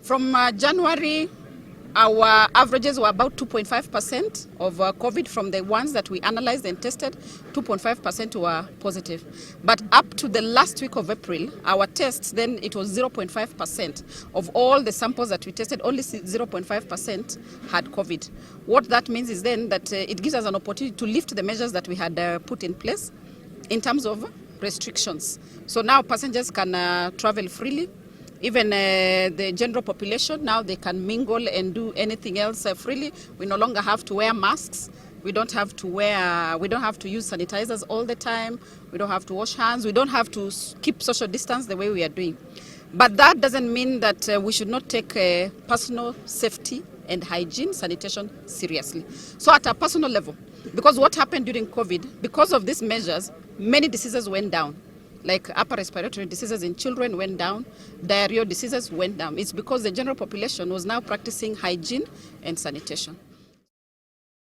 From January, our averages were about 2.5% of COVID. From the ones that we analyzed and tested, 2.5% were positive. But up to the last week of April, our tests, then it was 0.5%. Of all the samples that we tested, only 0.5% had COVID. What that means is then that it gives us an opportunity to lift the measures that we had put in place in terms of restrictions. So now passengers can travel freely. Even the general population, now they can mingle and do anything else freely. We no longer have to wear masks. We don't have to use sanitizers all the time. We don't have to wash hands. We don't have to keep social distance the way we are doing. But that doesn't mean that we should not take personal safety and hygiene, sanitation seriously. So at a personal level, because what happened during COVID, because of these measures, many diseases went down. Like upper respiratory diseases in children went down, diarrheal diseases went down. It's because the general population was now practicing hygiene and sanitation.